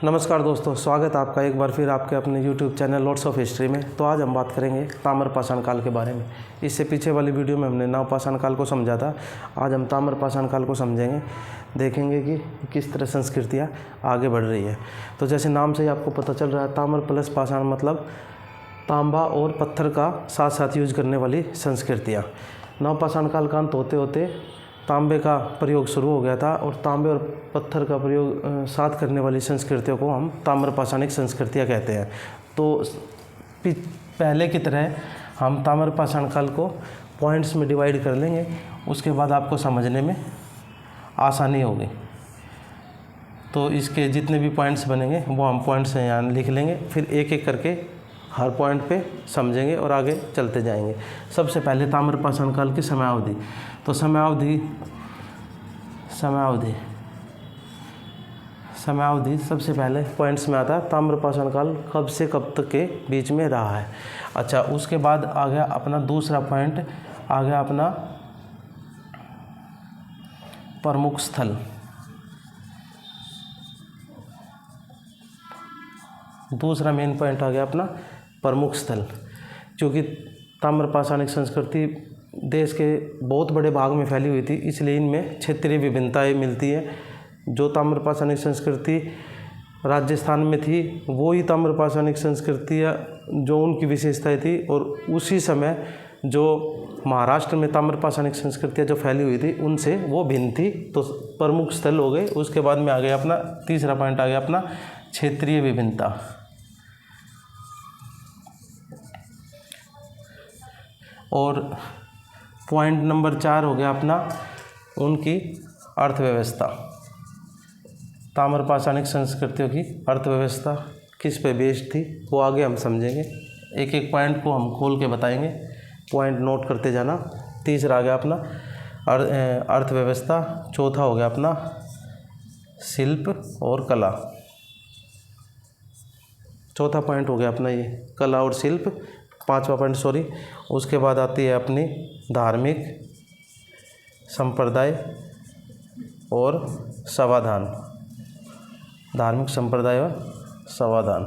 नमस्कार दोस्तों, स्वागत है आपका एक बार फिर आपके अपने YouTube channel Lords of History में। तो आज हम बात करेंगे ताम्रपाषाण काल के बारे में। इससे पीछे वाली वीडियो में हमने नवपाषाण काल को समझा था। आज हम ताम्रपाषाण काल को समझेंगे, देखेंगे कि किस तरह संस्कृतियाँ आगे बढ़ रही है। तो जैसे नाम से ही आपको पता चल रहा है, ताम्र प्लस पाषाण मतलब तांबा और पत्थर का साथ साथ यूज करने वाली संस्कृतियाँ। नवपाषाण काल का अंत होते होते तांबे का प्रयोग शुरू हो गया था और तांबे और पत्थर का प्रयोग साथ करने वाली संस्कृतियों को हम ताम्रपाषाणिक संस्कृतियाँ कहते हैं। तो पहले की तरह हम ताम्रपाषाण काल को पॉइंट्स में डिवाइड कर लेंगे, उसके बाद आपको समझने में आसानी होगी। तो इसके जितने भी पॉइंट्स बनेंगे वो हम पॉइंट्स यहाँ लिख लेंगे, फिर एक एक करके हर पॉइंट पे समझेंगे और आगे चलते जाएंगे। सबसे पहले ताम्रपाषाण काल की समयावधि। तो समयावधि सबसे पहले पॉइंट्स में आता है, ताम्रपाषाण काल कब से कब तक के बीच में रहा है। अच्छा, उसके बाद आ गया अपना दूसरा पॉइंट, आ गया अपना प्रमुख स्थल। दूसरा मेन पॉइंट आ गया अपना प्रमुख स्थल। क्योंकि ताम्रपाषाणिक संस्कृति देश के बहुत बड़े भाग में फैली हुई थी, इसलिए इनमें क्षेत्रीय विभिन्नताएं मिलती है। जो ताम्रपाषाणिक संस्कृति राजस्थान में थी वो ही ताम्रपाषाणिक संस्कृतियाँ जो उनकी विशेषताएं थी, और उसी समय जो महाराष्ट्र में ताम्रपाषाणिक संस्कृतियाँ जो फैली हुई थी उनसे वो भिन्न थी। तो प्रमुख स्थल हो गए। उसके बाद में आ गया अपना तीसरा पॉइंट, आ गया अपना क्षेत्रीय विभिन्नता। और पॉइंट नंबर 4 हो गया अपना उनकी अर्थव्यवस्था। ताम्रपाषाणिक संस्कृतियों की अर्थव्यवस्था किस पे बेस्ड थी वो आगे हम समझेंगे। एक एक पॉइंट को हम खोल के बताएंगे, पॉइंट नोट करते जाना। तीसरा आ गया अपना अर्थव्यवस्था। चौथा हो गया अपना शिल्प और कला। चौथा पॉइंट हो गया अपना ये कला और शिल्प। पांचवा पॉइंट उसके बाद आती है अपनी धार्मिक संप्रदाय और समाधान। धार्मिक संप्रदाय और समाधान,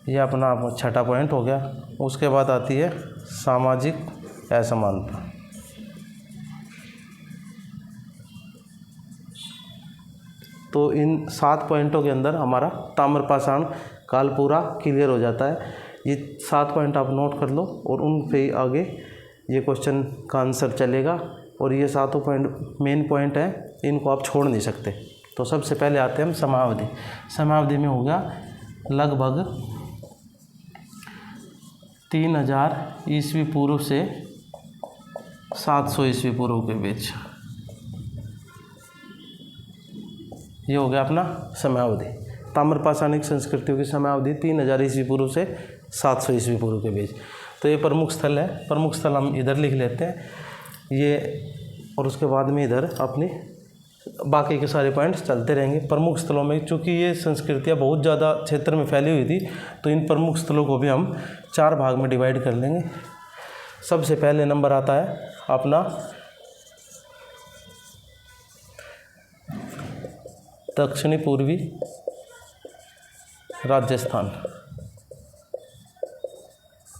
ये अपना छठा पॉइंट हो गया। उसके बाद आती है सामाजिक असमानता। तो इन 7 पॉइंटों के अंदर हमारा ताम्रपाषाण काल पूरा क्लियर हो जाता है। ये 7 पॉइंट आप नोट कर लो और उन पे आगे ये क्वेश्चन का आंसर चलेगा। और ये 7 पॉइंट मेन पॉइंट हैं, इनको आप छोड़ नहीं सकते। तो सबसे पहले आते हैं हम समयावधि। समयावधि में हो गया लगभग 3000 ईस्वी पूर्व से 700 ईस्वी पूर्व के बीच। ये हो गया अपना समयावधि। ताम्रपाषाणिक संस्कृतियों की समयावधि 3000 ईस्वी पूर्व से 700 ईस्वी पूर्व के बीच। तो ये प्रमुख स्थल है। प्रमुख स्थल हम इधर लिख लेते हैं ये, और उसके बाद में इधर अपनी बाकी के सारे पॉइंट्स चलते रहेंगे। प्रमुख स्थलों में चूँकि ये संस्कृतियाँ बहुत ज़्यादा क्षेत्र में फैली हुई थी, तो इन प्रमुख स्थलों को भी हम 4 भाग में डिवाइड कर लेंगे। सबसे पहले नंबर आता है अपना दक्षिणी पूर्वी राजस्थान।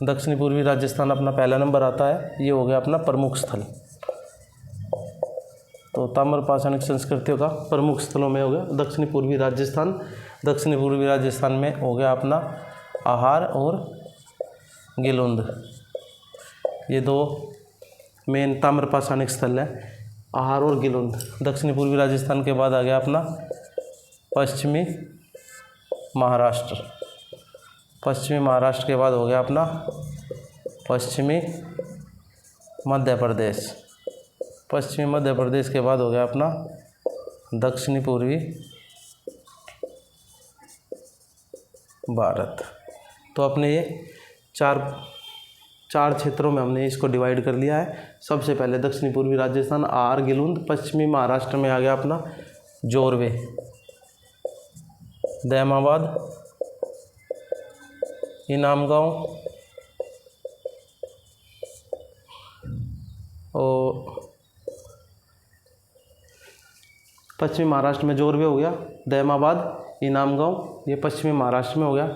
दक्षिणी पूर्वी राजस्थान अपना पहला नंबर आता है। ये हो गया अपना प्रमुख स्थल। तो ताम्रपाषाणिक संस्कृतियों का प्रमुख स्थलों में हो गया दक्षिणी पूर्वी राजस्थान। दक्षिणी पूर्वी राजस्थान में हो गया अपना आहार और गिलोंद। ये 2 मेन ताम्रपाषाणिक स्थल हैं, आहार और गिलोंद। दक्षिणी पूर्वी राजस्थान के बाद आ गया अपना पश्चिमी महाराष्ट्र। पश्चिमी महाराष्ट्र के बाद हो गया अपना पश्चिमी मध्य प्रदेश। पश्चिमी मध्य प्रदेश के बाद हो गया अपना दक्षिणी पूर्वी भारत। तो अपने ये चार क्षेत्रों में हमने इसको डिवाइड कर लिया है। सबसे पहले दक्षिणी पूर्वी राजस्थान, आहार, गिलोंद। पश्चिमी महाराष्ट्र में आ गया अपना जोरवे, दहमाबाद, इनामगांव और पश्चिमी महाराष्ट्र में जोरवे हो गया, दहमाबाद, इनाम गांव, ये पश्चिमी महाराष्ट्र में हो गया।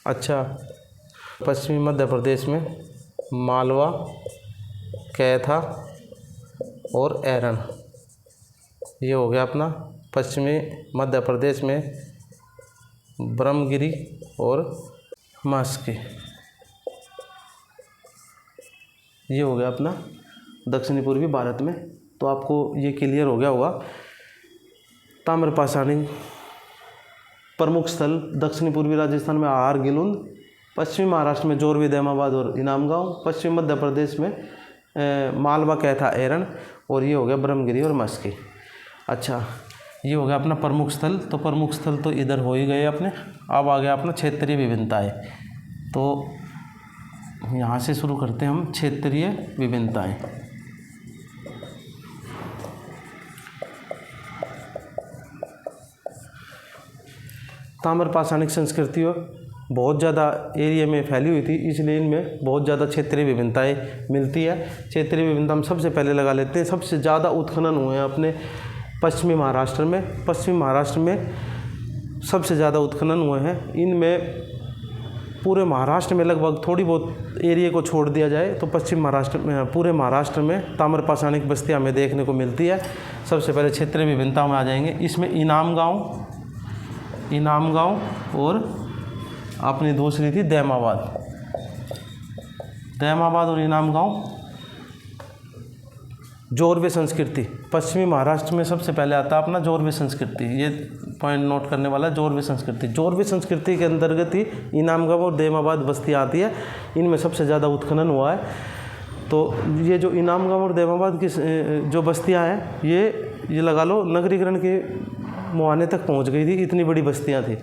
अच्छा, पश्चिमी मध्य प्रदेश में मालवा, कैथा और एरन, ये हो गया अपना पश्चिमी मध्य प्रदेश में ब्रह्मगिरी और मास्की, ये हो गया अपना दक्षिणी पूर्वी भारत में। तो आपको ये क्लियर हो गया होगा। ताम्रपाषाणी प्रमुख स्थल दक्षिणी पूर्वी राजस्थान में आहार गिलुंद, पश्चिमी महाराष्ट्र में जोरवी दैमाबाद और इनाम गांव, पश्चिमी मध्य प्रदेश में मालवा, कैथा, एरन, और ये हो गया ब्रह्मगिरी और मस्की। अच्छा, ये हो गया अपना प्रमुख स्थल। तो प्रमुख स्थल तो इधर हो ही गए अपने। अब आ गया अपना क्षेत्रीय विभिन्नताएं। तो यहाँ से शुरू करते हैं हम क्षेत्रीय विभिन्नताएं। ताम्रपाषाणिक संस्कृतियों बहुत ज़्यादा एरिया में फैली हुई थी, इसलिए इनमें बहुत ज़्यादा क्षेत्रीय विभिन्नताएं मिलती है। क्षेत्रीय विभिन्नता हम सबसे पहले लगा लेते हैं। सबसे ज़्यादा उत्खनन हुए हैं अपने पश्चिमी महाराष्ट्र में। पश्चिमी महाराष्ट्र में सबसे ज़्यादा उत्खनन हुए हैं। इनमें पूरे महाराष्ट्र में लगभग थोड़ी बहुत एरिया को छोड़ दिया जाए तो पश्चिम महाराष्ट्र में, पूरे महाराष्ट्र में ताम्रपाषाणिक बस्तियाँ हमें देखने को मिलती है। सबसे पहले क्षेत्रीय विभिन्नता में आ जाएंगे। इसमें इनाम गांव और अपनी दूसरी थी दैमाबाद और इनाम गांव। जोरवे संस्कृति पश्चिमी महाराष्ट्र में सबसे पहले आता है अपना जोरवे संस्कृति। ये पॉइंट नोट करने वाला है, जोरवे संस्कृति। जोरवे संस्कृति के अंतर्गत ही इनाम गांव और दैमाबाद बस्तियाँ आती है। इनमें सबसे ज़्यादा उत्खनन हुआ है। तो ये जो इनाम गांव और दैमाबाद की जो बस्तियाँ हैं, ये लगा लो नगरीकरण के मुहाने तक पहुँच गई थी, इतनी बड़ी बस्तियाँ थी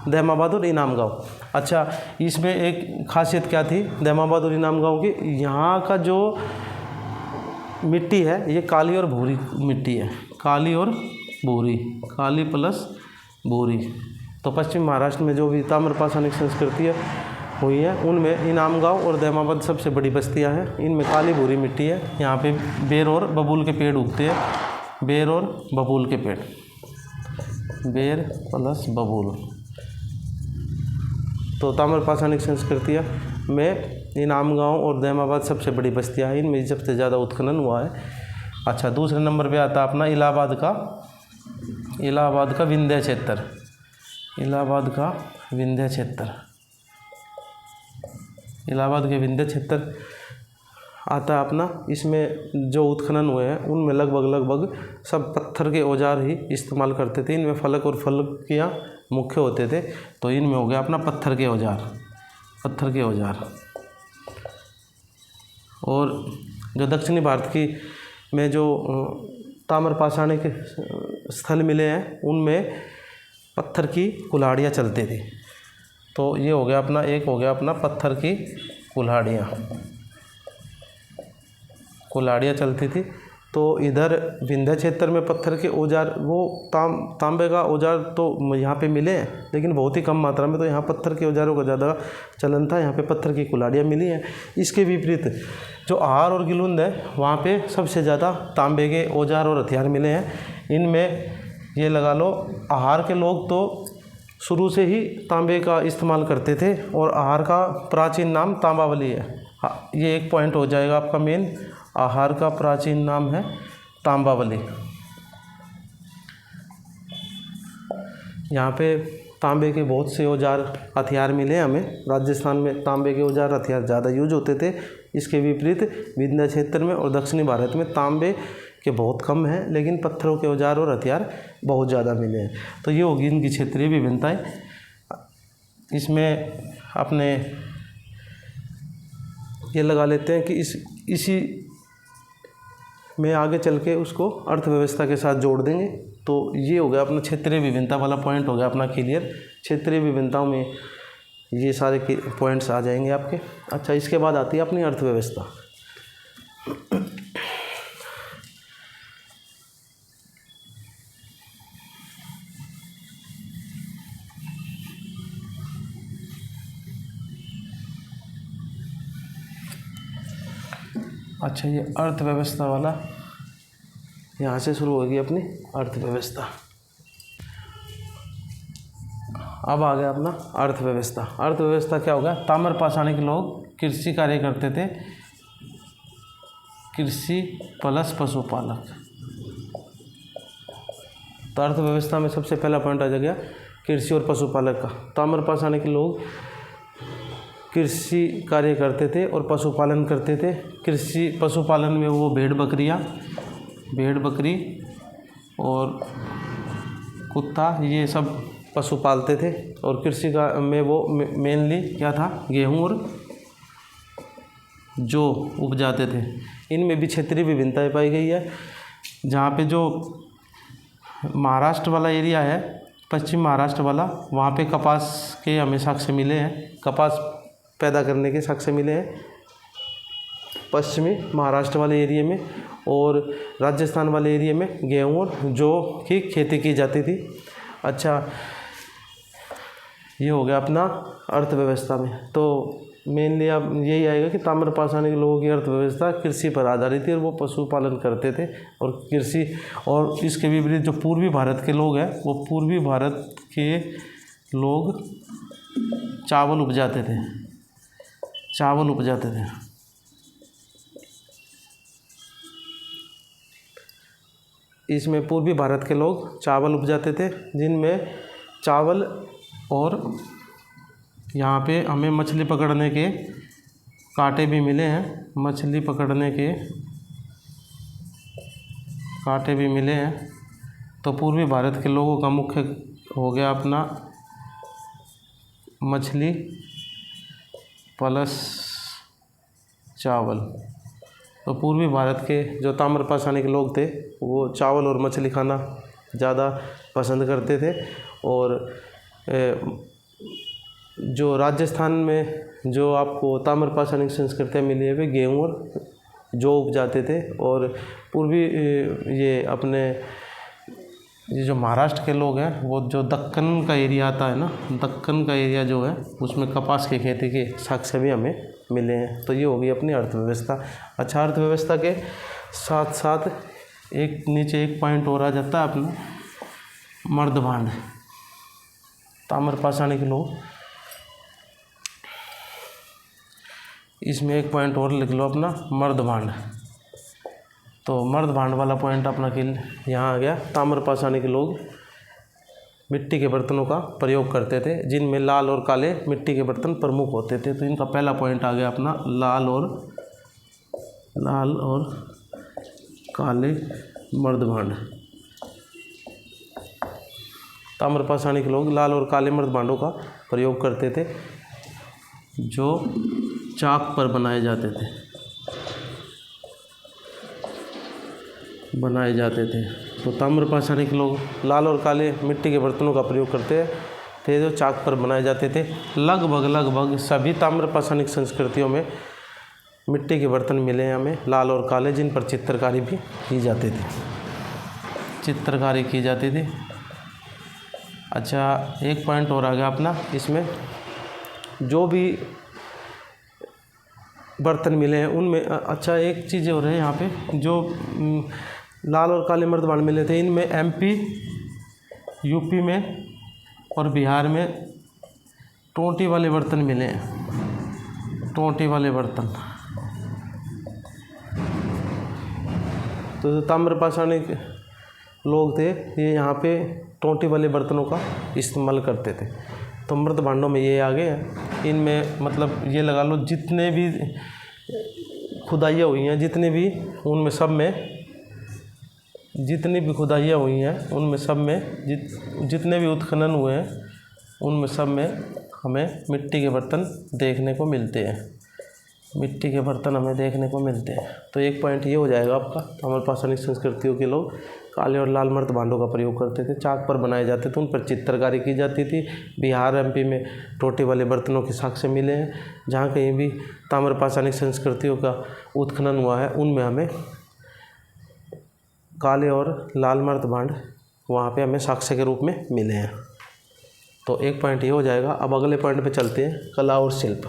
दैमाबाद और इनाम गांव। अच्छा, इसमें एक खासियत क्या थी दैमाबाद और इनाम गांव की, यहाँ का जो मिट्टी है ये काली और भूरी मिट्टी है, काली और भूरी, काली प्लस भूरी। तो पश्चिम महाराष्ट्र में जो भी ताम्रपाषाणिक संस्कृति हुई है उनमें इनाम गांव और दैमाबाद सबसे बड़ी बस्तियां हैं। इनमें काली भूरी मिट्टी है। यहाँ पे बेर और बबूल के पेड़ उगते हैं, बेर और बबूल के पेड़, बेर प्लस बबूल। तो ताम्रपाषाणिक संस्कृतियाँ में इनाम गांव और दैमाबाद सबसे बड़ी बस्तियाँ हैं, इनमें सबसे ज़्यादा उत्खनन हुआ है। अच्छा, दूसरे नंबर पे आता है अपना इलाहाबाद का विंध्य क्षेत्र। इलाहाबाद के विंध्य क्षेत्र आता है अपना। इसमें जो उत्खनन हुए हैं उनमें लगभग सब पत्थर के औजार ही इस्तेमाल करते थे। इनमें फलक और फलकियाँ मुख्य होते थे। तो इनमें हो गया अपना पत्थर के औजार। और जो दक्षिणी भारत की में जो ताम्रपाषाणिक स्थल मिले हैं उनमें पत्थर की कुल्हाड़ियाँ चलती थी। तो ये हो गया अपना, एक हो गया अपना पत्थर की कुल्हाड़ियाँ चलती थी। तो इधर विंध्य क्षेत्र में पत्थर के औजार, वो तांबे का औजार तो यहाँ पे मिले हैं लेकिन बहुत ही कम मात्रा में। तो यहाँ पत्थर के औजारों का ज़्यादा चलन था, यहाँ पे पत्थर की कुल्हाड़ियाँ मिली हैं। इसके विपरीत जो आहार और गिलुंद है वहाँ पे सबसे ज़्यादा तांबे के औजार और हथियार मिले हैं। इनमें ये लगा लो आहार के लोग तो शुरू से ही तांबे का इस्तेमाल करते थे और आहार का प्राचीन नाम तांबावली है। हाँ, ये एक पॉइंट हो जाएगा आपका मेन। आहार का प्राचीन नाम है तांबावली। यहाँ पे तांबे के बहुत से औजार हथियार मिले हमें। राजस्थान में तांबे के औजार हथियार ज़्यादा यूज होते थे। इसके विपरीत विंध्य क्षेत्र में और दक्षिणी भारत में तांबे के बहुत कम हैं, लेकिन पत्थरों के औजार और हथियार बहुत ज़्यादा मिले हैं। तो ये होगी इनकी क्षेत्रीय विभिन्नताएं। इसमें अपने ये लगा लेते हैं कि इसी में आगे चल के उसको अर्थव्यवस्था के साथ जोड़ देंगे। तो ये हो गया अपना क्षेत्रीय विभिन्नता वाला पॉइंट हो गया अपना क्लियर। क्षेत्रीय विभिन्नताओं में ये सारे पॉइंट्स आ जाएंगे आपके। अच्छा, इसके बाद आती है अपनी अर्थव्यवस्था। अच्छा, ये अर्थव्यवस्था वाला यहाँ से शुरू होगी अपनी अर्थव्यवस्था। अब आ गया अपना अर्थव्यवस्था। अर्थव्यवस्था क्या होगा? ताम्रपाषाणी के लोग कृषि कार्य करते थे, कृषि प्लस पशुपालक। तो अर्थव्यवस्था में सबसे पहला पॉइंट आ जाएगा कृषि और पशुपालक का। ताम्रपाषाणी के लोग कृषि कार्य करते थे और पशुपालन करते थे। कृषि पशुपालन में वो भेड़ बकरी और कुत्ता ये सब पशु पालते थे। और कृषि का में वो मेनली क्या था? गेहूँ और जौ उपजाते थे। इनमें भी क्षेत्रीय विभिन्नताएं पाई गई है। जहाँ पे जो महाराष्ट्र वाला एरिया है, पश्चिम महाराष्ट्र वाला, वहाँ पे कपास के हमें साक्ष्य मिले हैं, कपास पैदा करने के साक्ष्य मिले हैं पश्चिमी महाराष्ट्र वाले एरिया में। और राजस्थान वाले एरिया में गेहूँ और जौ की खेती की जाती थी। अच्छा, ये हो गया अपना अर्थव्यवस्था में। तो मेनली अब यही आएगा कि ताम्रपाषाणी के लोगों की अर्थव्यवस्था कृषि पर आधारित थी और वो पशुपालन करते थे और कृषि। और इसके विपरीत जो पूर्वी भारत के लोग हैं, वो पूर्वी भारत के लोग चावल उपजाते थे। इसमें पूर्वी भारत के लोग चावल उपजाते थे, जिनमें चावल और यहाँ पे हमें मछली पकड़ने के कांटे भी मिले हैं। मछली पकड़ने के कांटे भी मिले हैं। तो पूर्वी भारत के लोगों का मुख्य हो गया अपना मछली प्लस चावल। तो पूर्वी भारत के जो ताम्रपाषाणी के लोग थे, वो चावल और मछली खाना ज़्यादा पसंद करते थे। और जो राजस्थान में जो आपको ताम्रपाषाणी की संस्कृतियाँ मिली है, वे गेहूँ और जौ उपजाते थे। और पूर्वी ये अपने ये जो महाराष्ट्र के लोग हैं, वो जो दक्कन का एरिया आता है ना, दक्कन का एरिया जो है, उसमें कपास की खेती के साक्ष्य भी हमें मिले हैं। तो ये होगी अपनी अर्थव्यवस्था। अच्छा, अर्थव्यवस्था के साथ साथ एक नीचे एक पॉइंट और आ जाता है अपना मर्दभांड। ताम्रपाषाणी के लोग, इसमें एक पॉइंट और लिख लो अपना मर्दभांड। तो मर्दभांड वाला पॉइंट अपना किल यहाँ आ गया। ताम्रपाषाणी के लोग मिट्टी के बर्तनों का प्रयोग करते थे, जिनमें लाल और काले मिट्टी के बर्तन प्रमुख होते थे। तो इनका पहला पॉइंट आ गया अपना लाल और काले मर्दभांड। ताम्रपाषाणी के लोग लाल और काले मर्दभांडों का प्रयोग करते थे, जो चाक पर बनाए जाते थे। तो ताम्रपाषाणी के लोग लाल और काले मिट्टी के बर्तनों का प्रयोग करते थे, जो चाक पर बनाए जाते थे। लगभग सभी ताम्रपाषाणी संस्कृतियों में मिट्टी के बर्तन मिले हैं हमें, लाल और काले, जिन पर चित्रकारी भी की जाती थी। अच्छा, एक पॉइंट और आ गया अपना इसमें, जो भी बर्तन मिले हैं उनमें। अच्छा, एक चीज़ और है यहाँ पे, जो लाल और काले मर्दभांड मिले थे, इनमें MP, UP में और बिहार में टोंटी वाले बर्तन मिले हैं। टोंटी वाले बर्तन। तो जो ताम्रपाषाणी लोग थे, ये यहाँ पे टोंटी वाले बर्तनों का इस्तेमाल करते थे। तो मर्दभांडों में ये आ गए हैं। इनमें मतलब ये लगा लो, जितने भी खुदाइयाँ हुई हैं, जितनी भी खुदाइयाँ हुई हैं, उनमें सब में जितने भी उत्खनन हुए हैं, उनमें सब में हमें मिट्टी के बर्तन देखने को मिलते हैं। तो एक पॉइंट ये हो जाएगा आपका, ताम्रपाषाणी संस्कृतियों के लोग काले और लाल मर्दभांडों का प्रयोग करते थे, चाक पर बनाए जाते थे, उन पर चित्रकारी की जाती थी। बिहार MP में टोंटी वाले बर्तनों के साक्ष्य मिले हैं। जहाँ कहीं भी ताम्रपाषाणी संस्कृतियों का उत्खनन हुआ है, उनमें हमें काले और लाल मर्दभांड वहाँ पे हमें साक्ष्य के रूप में मिले हैं। तो एक पॉइंट ये हो जाएगा। अब अगले पॉइंट पे चलते हैं, कला और शिल्प।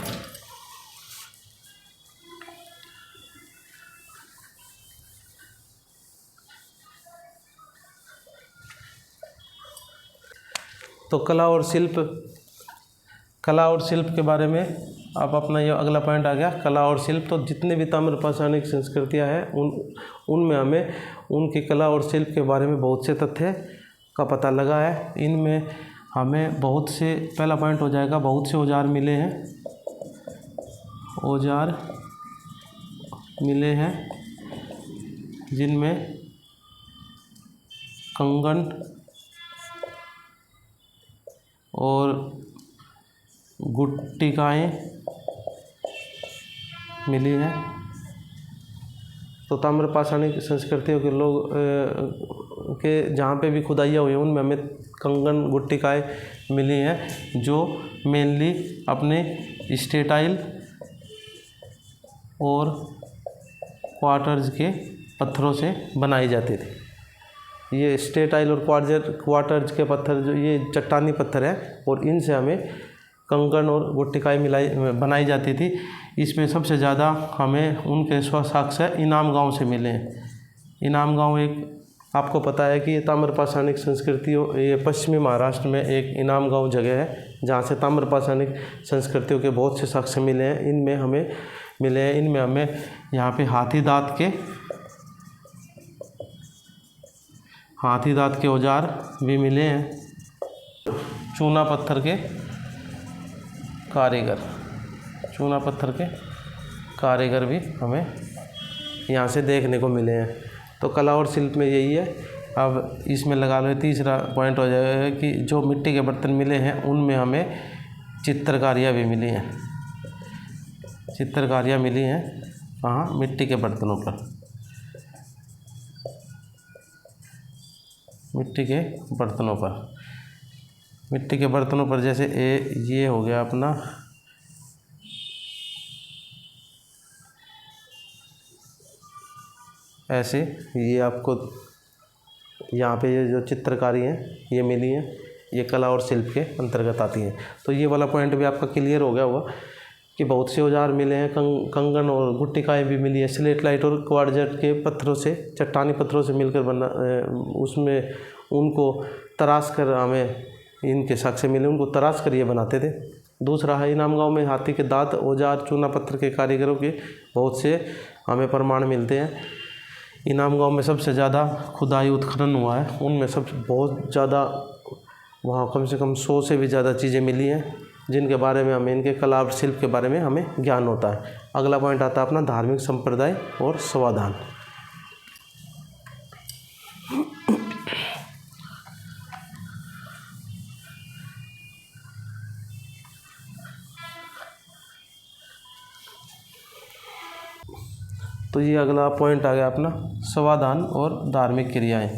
तो कला और शिल्प के बारे में आप अपना ये अगला पॉइंट आ गया, कला और शिल्प। तो जितने भी ताम्रपाषाणिक संस्कृतियाँ हैं उनमें हमें उनकी कला और शिल्प के बारे में बहुत से तथ्य का पता लगा है। इनमें हमें बहुत से, पहला पॉइंट हो जाएगा, बहुत से औजार मिले हैं जिनमें कंगन और गुट्टिकाएँ मिली हैं। तो ताम्रपाषाणिक संस्कृतियों के लोग के जहाँ पे भी खुदाइयाँ हुई हैं उनमें हमें कंगन गुट्टिकाएँ मिली हैं, जो मेनली अपने स्टेटाइल और क्वार्टर्स के पत्थरों से बनाई जाती थी। ये स्टेटाइल और क्वार्टर्स के पत्थर, जो ये चट्टानी पत्थर हैं, और इनसे हमें कंगन और गुट्टिकाएँ बनाई जाती थी। इसमें सबसे ज़्यादा हमें उनके साक्ष्य इनाम गांव से मिले हैं। इनाम गांव एक, आपको पता है कि ये ताम्रपाषाणिक संस्कृतियों, ये पश्चिमी महाराष्ट्र में एक इनाम गांव जगह है जहाँ से ताम्रपाषाणिक संस्कृतियों के बहुत से साक्ष्य मिले हैं। इनमें हमें यहाँ पे हाथी दाँत के औजार भी मिले हैं। चूना पत्थर के कारीगर भी हमें यहाँ से देखने को मिले हैं। तो कला और शिल्प में यही है। अब इसमें लगा लो, तीसरा पॉइंट हो जाएगा कि जो मिट्टी के बर्तन मिले हैं उनमें हमें चित्रकारियाँ भी मिली हैं। कहाँ? मिट्टी के बर्तनों पर जैसे ये हो गया अपना ऐसे, ये आपको यहाँ पे ये जो चित्रकारी हैं ये मिली हैं, ये कला और शिल्प के अंतर्गत आती हैं। तो ये वाला पॉइंट भी आपका क्लियर हो गया होगा कि बहुत से औजार मिले हैं, कंगन और गुट्टिकाएँ भी मिली है। स्लेट लाइट और क्वार्ट्ज के पत्थरों से, चट्टानी पत्थरों से मिलकर बना, उसमें उनको तराश कर हमें इनके साक्ष्य मिले, उनको तराश कर ये बनाते थे। दूसरा है, इनाम गांव में हाथी के दांत औजार, चूना पत्थर के कारीगरों के बहुत से हमें प्रमाण मिलते हैं। इनाम गांव में सबसे ज़्यादा खुदाई उत्खनन हुआ है, उनमें बहुत ज़्यादा, वहाँ कम से कम 100 से भी ज़्यादा चीज़ें मिली हैं, जिनके बारे में हमें, इनके कला और शिल्प के बारे में हमें ज्ञान होता है। अगला पॉइंट आता है अपना धार्मिक संप्रदाय और समाधान। तो ये अगला पॉइंट आ गया अपना समाधान और धार्मिक क्रियाएं।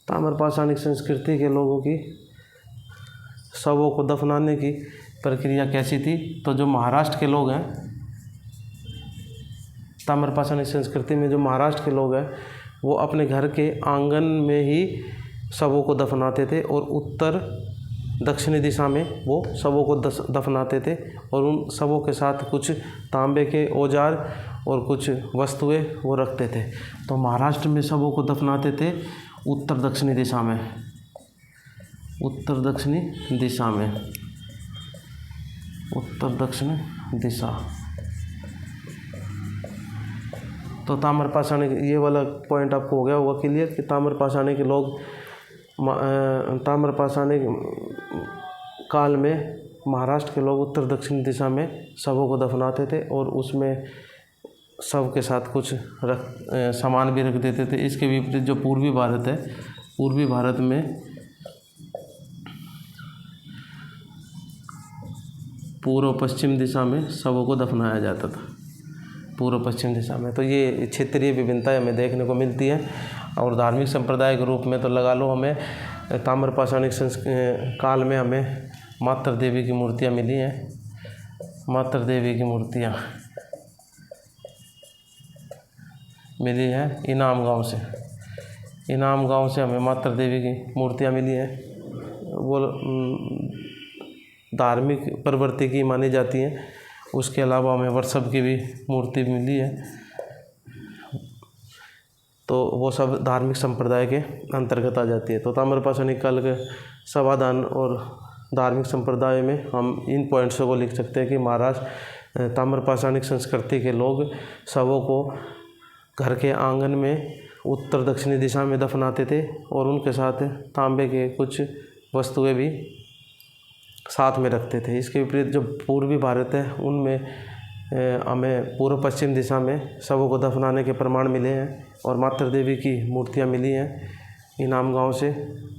ताम्रपाषाणिक संस्कृति के लोगों की शवों को दफनाने की प्रक्रिया कैसी थी? तो जो महाराष्ट्र के लोग हैं, ताम्रपाषाणिक संस्कृति में जो महाराष्ट्र के लोग हैं, वो अपने घर के आंगन में ही शवों को दफनाते थे और उत्तर दक्षिणी दिशा में वो शवों को दफनाते थे, और उन शवों के साथ कुछ तांबे के औजार और कुछ वस्तुएं वो रखते थे। तो महाराष्ट्र में शवों को दफनाते थे उत्तर दक्षिणी दिशा। तो ताम्रपाषाणिक, ये वाला पॉइंट आपको हो गया होगा क्लियर कि ताम्रपाषाणिक लोग, ताम्रपाषाणिक काल में महाराष्ट्र के लोग उत्तर दक्षिण दिशा में शवों को दफनाते थे और उसमें शव के साथ कुछ सामान भी रख देते थे। इसके विपरीत जो पूर्वी भारत है, पूर्वी भारत में पूर्व पश्चिम दिशा में शवों को दफनाया जाता था, पूर्व पश्चिम दिशा में। तो ये क्षेत्रीय विभिन्नताएं हमें देखने को मिलती है। और धार्मिक संप्रदाय के रूप में तो लगा लो, हमें ताम्रपाषाणिक काल में हमें मातृ देवी की मूर्तियाँ मिली हैं। मातृ देवी की मूर्तियाँ मिली हैं इनाम गांव से। इनाम गांव से हमें मातृ देवी की मूर्तियाँ मिली हैं। वो धार्मिक प्रवृत्ति की मानी जाती हैं। उसके अलावा हमें वर्षभ की भी मूर्ति मिली है। तो वो सब धार्मिक संप्रदाय के अंतर्गत आ जाती है। तो ताम्रपाषाणिक काल के सवादान और धार्मिक संप्रदाय में हम इन पॉइंट्सों को लिख सकते हैं कि महाराष्ट्र ताम्रपाषाणिक संस्कृति के लोग शवों को घर के आंगन में उत्तर दक्षिणी दिशा में दफनाते थे और उनके साथ तांबे के कुछ वस्तुएं भी साथ में रखते थे। इसके विपरीत जो पूर्वी भारत है उनमें हमें पूर्व पश्चिम दिशा में शवों को दफनाने के प्रमाण मिले हैं और मातृ देवी की मूर्तियां मिली हैं। इनाम गांव से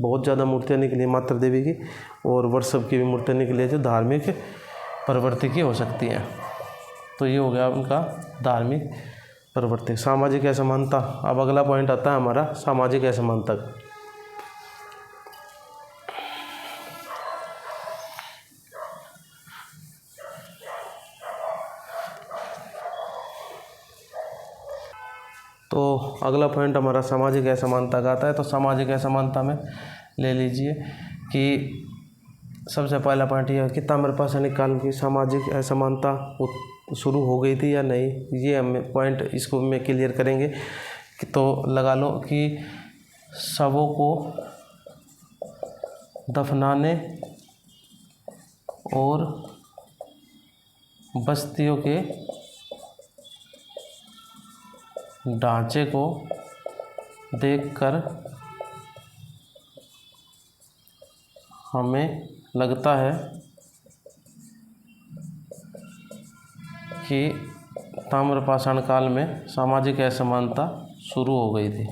बहुत ज़्यादा मूर्तियां निकली मातृ देवी की और वर्षभ की भी मूर्तियां निकली है जो धार्मिक प्रवृत्ति की हो सकती हैं। तो ये हो गया उनका धार्मिक प्रवृत्ति। सामाजिक असमानता। अब अगला पॉइंट आता है हमारा सामाजिक असमानता। तो अगला पॉइंट हमारा सामाजिक असमानता का आता है। तो सामाजिक असमानता में ले लीजिए कि सबसे पहला पॉइंट यह है कि ताम्रपाषाणिक काल की सामाजिक असमानता शुरू हो गई थी या नहीं, ये हम पॉइंट इसको में क्लियर करेंगे। तो लगा लो कि शवों को दफनाने और बस्तियों के ढांचे को देखकर हमें लगता है कि ताम्रपाषाण काल में सामाजिक असमानता शुरू हो गई थी।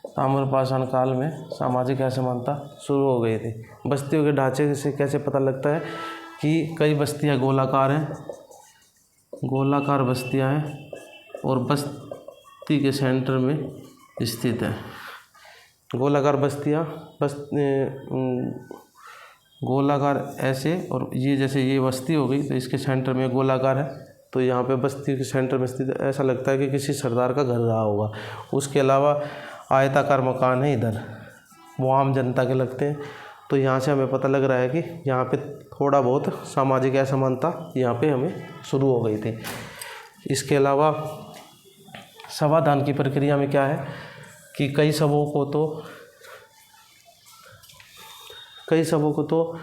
ताम्रपाषाण काल में सामाजिक असमानता शुरू हो गई थी। बस्तियों के ढांचे से कैसे पता लगता है कि कई बस्तियां गोलाकार हैं, गोलाकार बस्तियां हैं और बस्ती के सेंटर में स्थित है। गोलाकार बस्तियां गोलाकार ऐसे, और ये जैसे ये बस्ती हो गई तो इसके सेंटर में गोलाकार है, तो यहाँ पे बस्ती के सेंटर में स्थित ऐसा लगता है कि किसी सरदार का घर रहा होगा। उसके अलावा आयताकार मकान है इधर, वो आम जनता के लगते हैं। तो यहाँ से हमें पता लग रहा है कि यहाँ पे थोड़ा बहुत सामाजिक असमानता यहाँ पे हमें शुरू हो गई थी। इसके अलावा शवादान की प्रक्रिया में क्या है कि कई शवों को तो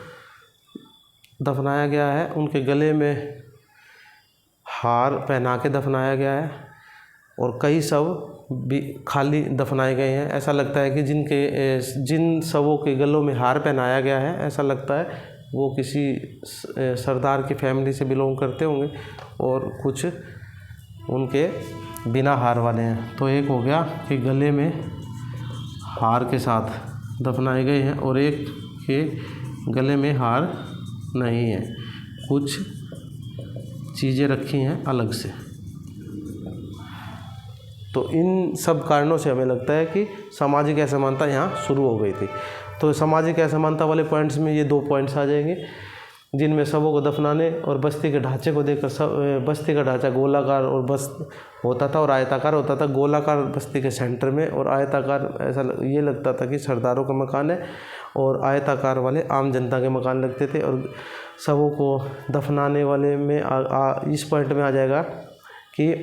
दफनाया गया है, उनके गले में हार पहना के दफनाया गया है और कई शव भी खाली दफनाए गए हैं। ऐसा लगता है कि जिन शवों के गलों में हार पहनाया गया है, ऐसा लगता है वो किसी सरदार की फैमिली से बिलोंग करते होंगे और कुछ उनके बिना हार वाले हैं। तो एक हो गया कि गले में हार के साथ दफनाए गए हैं और एक के गले में हार नहीं है, कुछ चीज़ें रखी हैं अलग से। तो इन सब कारणों से हमें लगता है कि सामाजिक असमानता यहाँ शुरू हो गई थी। तो सामाजिक असमानता वाले पॉइंट्स में ये 2 पॉइंट्स आ जाएंगे जिनमें शवों को दफनाने और बस्ती के ढांचे को देखकर बस्ती का ढांचा गोलाकार और बस होता था और आयताकार होता था। गोलाकार बस्ती के सेंटर में और आयताकार ऐसा ये लगता था कि सरदारों का मकान है, और आयताकार वाले आम जनता के मकान लगते थे। और शवों को दफनाने वाले में इस पॉइंट में आ जाएगा कि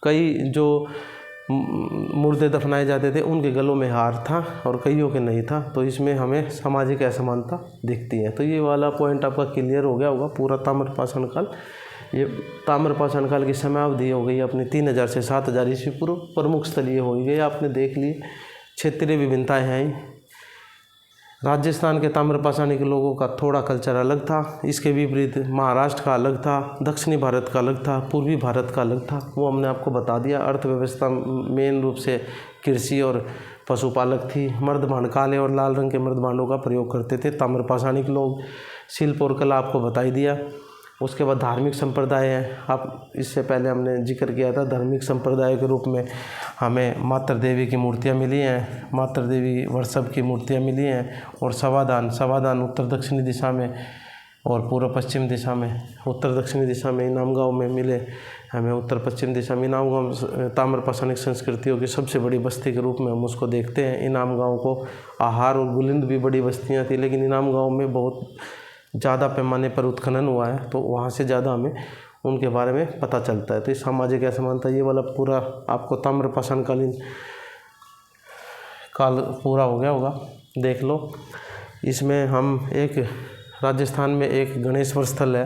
कई जो मुर्दे दफनाए जाते थे उनके गलों में हार था और कईयों के नहीं था। तो इसमें हमें सामाजिक असमानता दिखती है। तो ये वाला पॉइंट आपका क्लियर हो गया होगा। पूरा ताम्रपाषाण काल, ये ताम्रपाषाण काल की समयावधि हो गई अपनी 3000 से 7000 ईस्वी पूर्व। प्रमुख स्थल ये हो गए आपने देख ली। क्षेत्रीय विभिन्नताएँ हैं। राजस्थान के ताम्रपाषाणी के लोगों का थोड़ा कल्चर अलग था, इसके विपरीत महाराष्ट्र का अलग था, दक्षिणी भारत का अलग था, पूर्वी भारत का अलग था। वो हमने आपको बता दिया। अर्थव्यवस्था मेन रूप से कृषि और पशुपालक थी। मर्दभांड काले और लाल रंग के मर्दभांडों का प्रयोग करते थे ताम्रपाषाणी के लोग। शिल्प और कला आपको बता ही दिया। उसके बाद धार्मिक संप्रदाय हैं। आप इससे पहले हमने जिक्र किया था, धार्मिक संप्रदाय के रूप में हमें मातृ देवी की मूर्तियाँ मिली हैं, मातृ देवी वर्षभ की मूर्तियाँ मिली हैं। और शवादान उत्तर दक्षिणी दिशा में और पूर्व पश्चिम दिशा में, उत्तर दक्षिणी दिशा में इनाम गाँव में मिले हमें। उत्तर पश्चिम दिशा में इनाम गाँव ताम्रपाषाणिक संस्कृतियों की सबसे बड़ी बस्ती के रूप में हम उसको देखते हैं। इनाम गाँव को आहार और गुलिंद भी बड़ी बस्तियाँ थी, लेकिन इनाम गाँव में बहुत ज़्यादा पैमाने पर उत्खनन हुआ है, तो वहाँ से ज़्यादा हमें उनके बारे में पता चलता है। तो इस सामाजिक असमानता ये वाला पूरा आपको ताम्रपाषाण कालीन काल पूरा हो गया होगा, देख लो। इसमें हम एक राजस्थान में एक गणेश्वर स्थल है,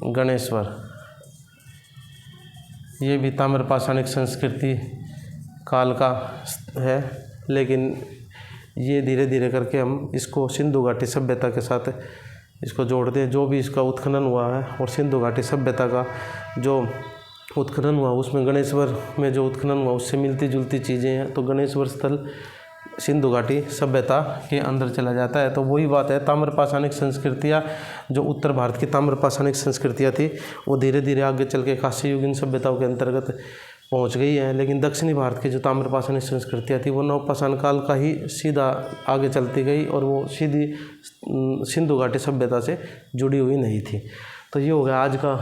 गणेश्वर, ये भी ताम्रपाषाणिक संस्कृति काल का है, लेकिन ये धीरे धीरे करके हम इसको सिंधु घाटी सभ्यता के साथ इसको जोड़ते हैं। जो भी इसका उत्खनन हुआ है और सिंधु घाटी सभ्यता का जो उत्खनन हुआ उसमें गणेश्वर में जो उत्खनन हुआ उससे मिलती जुलती चीज़ें हैं, तो गणेश्वर स्थल सिंधु घाटी सभ्यता के अंदर चला जाता है। तो वही बात है, ताम्रपाषाणिक संस्कृतियाँ जो उत्तर भारत की ताम्रपाषाणिक संस्कृतियाँ थी वो धीरे धीरे आगे चल के कांस्य युगीन सभ्यताओं के अंतर्गत पहुंच गई है। लेकिन दक्षिणी भारत की जो ताम्रपाषाणिक संस्कृतियाँ थी वो नवपाषाण काल का ही सीधा आगे चलती गई और वो सीधी सिंधु घाटी सभ्यता से जुड़ी हुई नहीं थी। तो ये हो गया आज का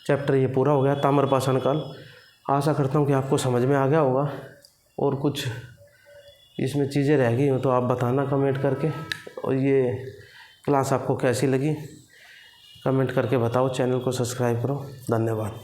चैप्टर, ये पूरा हो गया ताम्रपाषाण काल। आशा करता हूँ कि आपको समझ में आ गया होगा, और कुछ इसमें चीज़ें रह गई हो तो आप बताना कमेंट करके। और ये क्लास आपको कैसी लगी कमेंट करके बताओ। चैनल को सब्सक्राइब करो। धन्यवाद।